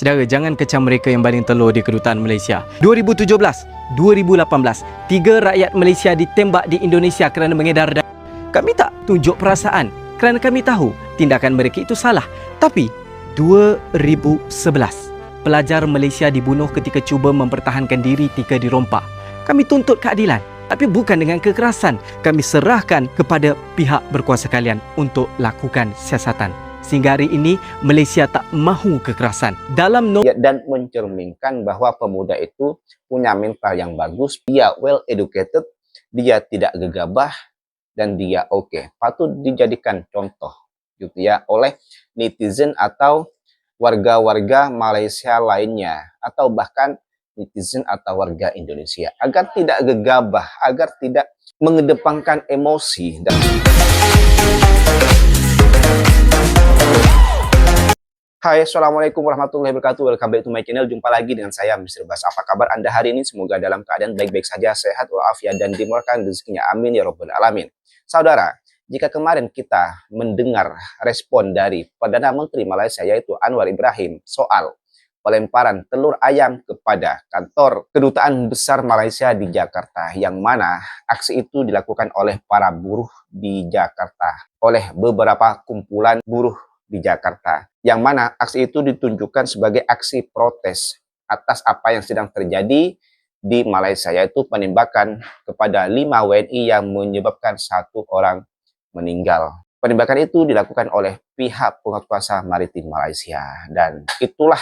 Saudara, jangan kecam mereka yang baling telur di kedutaan Malaysia. 2017, 2018, 3 rakyat Malaysia ditembak di Indonesia kerana mengedar darah. Kami tak tunjuk perasaan kerana kami tahu tindakan mereka itu salah. Tapi 2011, pelajar Malaysia dibunuh ketika cuba mempertahankan diri 3 dirompak. Kami tuntut keadilan, tapi bukan dengan kekerasan. Kami serahkan kepada pihak berkuasa kalian untuk lakukan siasatan. Sehingga hari ini Malaysia tak mahu kekerasan. Dan mencerminkan bahwa pemuda itu punya mental yang bagus, dia well educated, dia tidak gegabah, dan dia oke. Patut dijadikan contoh gitu ya oleh netizen atau warga-warga Malaysia lainnya, atau bahkan netizen atau warga Indonesia, agar tidak gegabah, agar tidak mengedepankan emosi. Hai, Assalamualaikum warahmatullahi wabarakatuh. Welcome back to my channel. Jumpa lagi dengan saya, Mr. Bas. Apa kabar Anda hari ini? Semoga dalam keadaan baik-baik saja, sehat walafiat, dan dimurahkan rezekinya. Amin ya rabbal alamin. Saudara, jika kemarin kita mendengar respon dari Perdana Menteri Malaysia yaitu Anwar Ibrahim soal pelemparan telur ayam kepada kantor Kedutaan Besar Malaysia di Jakarta, yang mana aksi itu dilakukan oleh para buruh di Jakarta, oleh beberapa kumpulan buruh di Jakarta, yang mana aksi itu ditunjukkan sebagai aksi protes atas apa yang sedang terjadi di Malaysia, yaitu penembakan kepada 5 WNI yang menyebabkan 1 orang meninggal. Penembakan itu dilakukan oleh pihak penguasa maritim Malaysia, dan itulah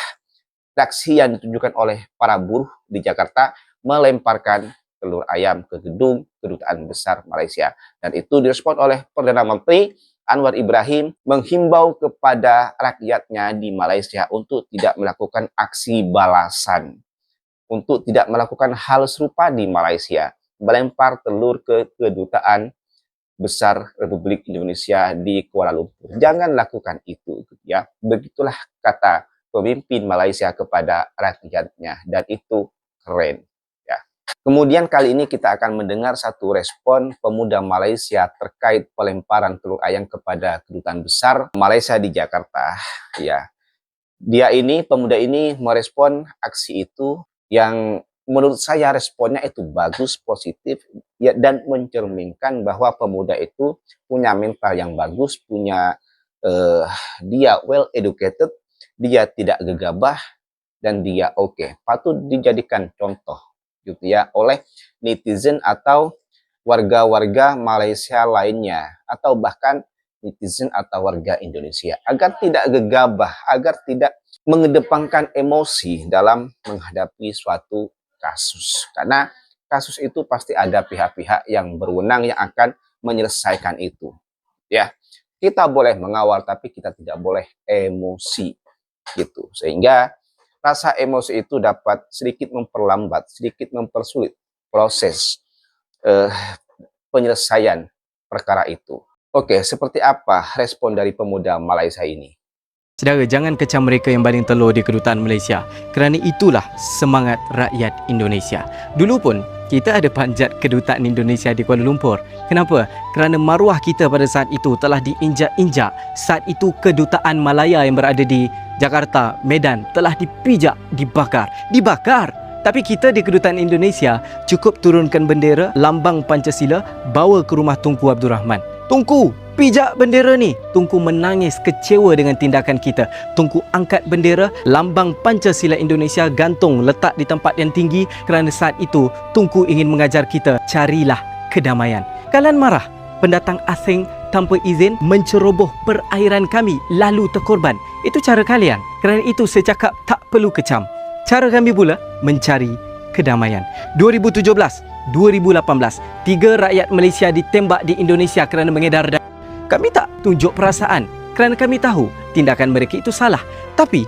reaksi yang ditunjukkan oleh para buruh di Jakarta melemparkan telur ayam ke gedung Kedutaan Besar Malaysia, dan itu direspon oleh Perdana Menteri Anwar Ibrahim menghimbau kepada rakyatnya di Malaysia untuk tidak melakukan aksi balasan, untuk tidak melakukan hal serupa di Malaysia, melempar telur ke Kedutaan Besar Republik Indonesia di Kuala Lumpur. Jangan lakukan itu, ya. Begitulah kata pemimpin Malaysia kepada rakyatnya, dan itu keren. Kemudian kali ini kita akan mendengar satu respon pemuda Malaysia terkait pelemparan telur ayam kepada Kedutaan Besar Malaysia di Jakarta. Ya, pemuda ini merespon aksi itu yang menurut saya responnya itu bagus, positif, ya, dan mencerminkan bahwa pemuda itu punya mental yang bagus, dia well educated, dia tidak gegabah, dan dia oke. Patut dijadikan contoh gitu ya oleh netizen atau warga-warga Malaysia lainnya, atau bahkan netizen atau warga Indonesia, agar tidak gegabah, agar tidak mengedepankan emosi dalam menghadapi suatu kasus, karena kasus itu pasti ada pihak-pihak yang berwenang yang akan menyelesaikan itu, ya. Kita boleh mengawal, tapi kita tidak boleh emosi gitu, sehingga rasa emosi itu dapat sedikit memperlambat, sedikit mempersulit proses penyelesaian perkara itu. Oke, seperti apa respon dari pemuda Malaysia ini? Saudara, jangan kecam mereka yang baling telur di kedutaan Malaysia, kerana itulah semangat rakyat Indonesia. Dulu pun kita ada panjat kedutaan Indonesia di Kuala Lumpur. Kenapa? Kerana maruah kita pada saat itu telah diinjak-injak. Saat itu kedutaan Malaya yang berada di Jakarta, Medan telah dipijak, dibakar. Tapi kita di kedutaan Indonesia cukup turunkan bendera, lambang Pancasila, bawa ke rumah Tunku Abdul Rahman. Tunku, pijak bendera ni. Tunku menangis kecewa dengan tindakan kita. Tunku angkat bendera, lambang Pancasila Indonesia gantung letak di tempat yang tinggi, kerana saat itu Tunku ingin mengajar kita, carilah kedamaian. Kalian marah pendatang asing tanpa izin menceroboh perairan kami lalu terkorban. Itu cara kalian. Kerana itu saya cakap tak perlu kecam. Cara kami pula mencari kedamaian. 2017, 2018, 3 rakyat Malaysia ditembak di Indonesia kerana mengedar darah. Kami tak tunjuk perasaan kerana kami tahu tindakan mereka itu salah. Tapi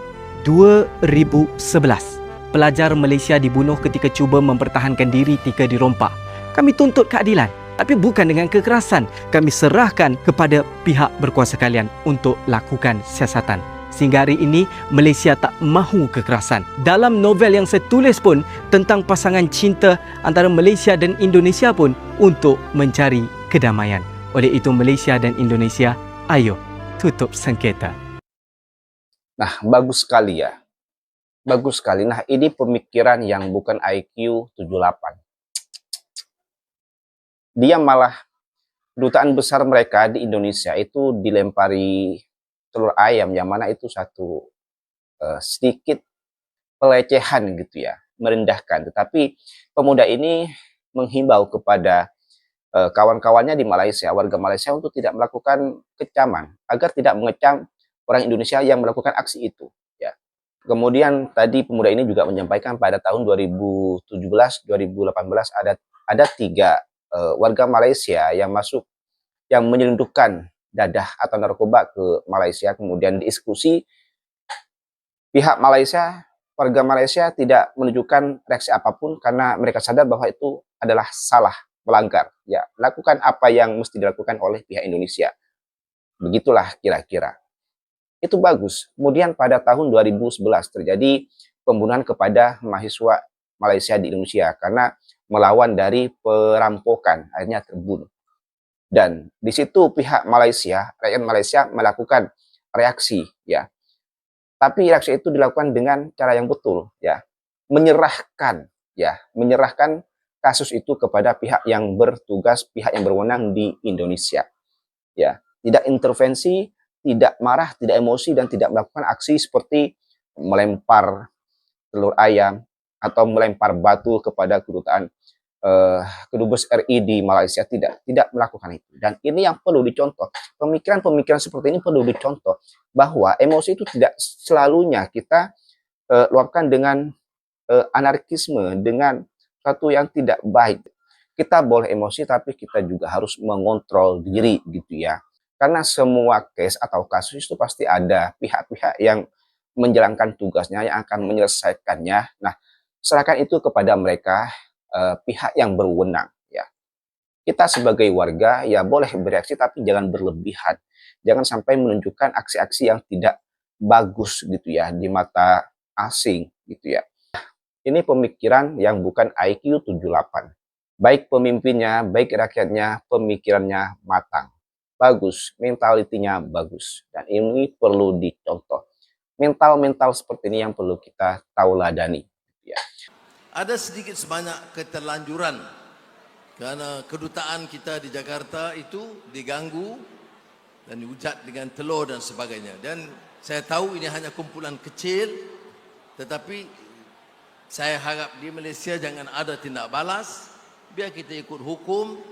2011, pelajar Malaysia dibunuh ketika cuba mempertahankan diri 3 dirompak. Kami tuntut keadilan, tapi bukan dengan kekerasan. Kami serahkan kepada pihak berkuasa kalian untuk lakukan siasatan. Sehingga hari ini Malaysia tak mahu kekerasan. Dalam novel yang saya tulis pun tentang pasangan cinta antara Malaysia dan Indonesia pun untuk mencari kedamaian. Oleh itu Malaysia dan Indonesia, ayo tutup sengketa. Nah, bagus sekali ya. Bagus sekali. Nah, ini pemikiran yang bukan IQ 78. Dia malah kedutaan besar mereka di Indonesia itu dilempari telur ayam, yang mana itu satu sedikit pelecehan gitu ya, merendahkan. Tetapi pemuda ini menghimbau kepada kawan-kawannya di Malaysia, warga Malaysia untuk tidak melakukan kecaman, agar tidak mengecam orang Indonesia yang melakukan aksi itu. Ya. Kemudian tadi pemuda ini juga menyampaikan pada tahun 2017-2018 ada 3 warga Malaysia yang masuk, yang menyelundupkan dadah atau narkoba ke Malaysia, kemudian dieksekusi. Pihak Malaysia, warga Malaysia tidak menunjukkan reaksi apapun karena mereka sadar bahwa itu adalah salah, melanggar. Ya, lakukan apa yang mesti dilakukan oleh pihak Indonesia. Begitulah kira-kira. Itu bagus. Kemudian pada tahun 2011 terjadi pembunuhan kepada mahasiswa Malaysia di Indonesia karena melawan dari perampokan, akhirnya terbunuh. Dan di situ pihak Malaysia, rakyat Malaysia melakukan reaksi, ya. Tapi reaksi itu dilakukan dengan cara yang betul, ya. Menyerahkan, menyerahkan kasus itu kepada pihak yang bertugas, pihak yang berwenang di Indonesia. Ya, tidak intervensi, tidak marah, tidak emosi, dan tidak melakukan aksi seperti melempar telur ayam atau melempar batu kepada kedutaan kedubes RI di Malaysia. Tidak melakukan itu. Dan ini yang perlu dicontoh. Pemikiran-pemikiran seperti ini perlu dicontoh, bahwa emosi itu tidak selalunya kita luapkan dengan anarkisme, dengan sesuatu yang tidak baik. Kita boleh emosi, tapi kita juga harus mengontrol diri gitu ya. Karena semua case atau kasus itu pasti ada pihak-pihak yang menjalankan tugasnya, yang akan menyelesaikannya. Nah, serahkan itu kepada mereka, pihak yang berwenang ya. Kita sebagai warga ya boleh bereaksi, tapi jangan berlebihan. Jangan sampai menunjukkan aksi-aksi yang tidak bagus gitu ya di mata asing gitu ya. Ini pemikiran yang bukan IQ 78. Baik pemimpinnya, baik rakyatnya, pemikirannya matang. Bagus, mentalitinya bagus. Dan ini perlu dicontoh. Mental-mental seperti ini yang perlu kita tauladani. Ya. Ada sedikit sebanyak keterlanjuran karena kedutaan kita di Jakarta itu diganggu dan dihujat dengan telur dan sebagainya. Dan saya tahu ini hanya kumpulan kecil, tetapi saya harap di Malaysia jangan ada tindak balas. Biar kita ikut hukum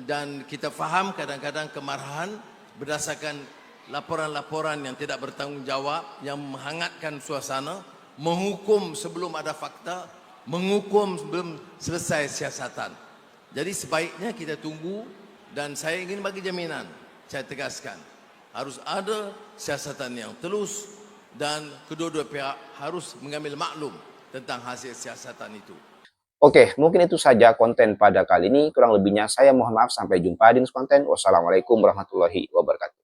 dan kita faham kadang-kadang kemarahan berdasarkan laporan-laporan yang tidak bertanggungjawab, yang menghangatkan suasana, menghukum sebelum ada fakta, menghukum sebelum selesai siasatan. Jadi sebaiknya kita tunggu, dan saya ingin bagi jaminan, saya tegaskan, harus ada siasatan yang telus dan kedua-dua pihak harus mengambil maklum tentang hasil siasatan itu. Oke, mungkin itu saja konten pada kali ini. Kurang lebihnya saya mohon maaf. Sampai jumpa di next konten. Wassalamualaikum warahmatullahi wabarakatuh.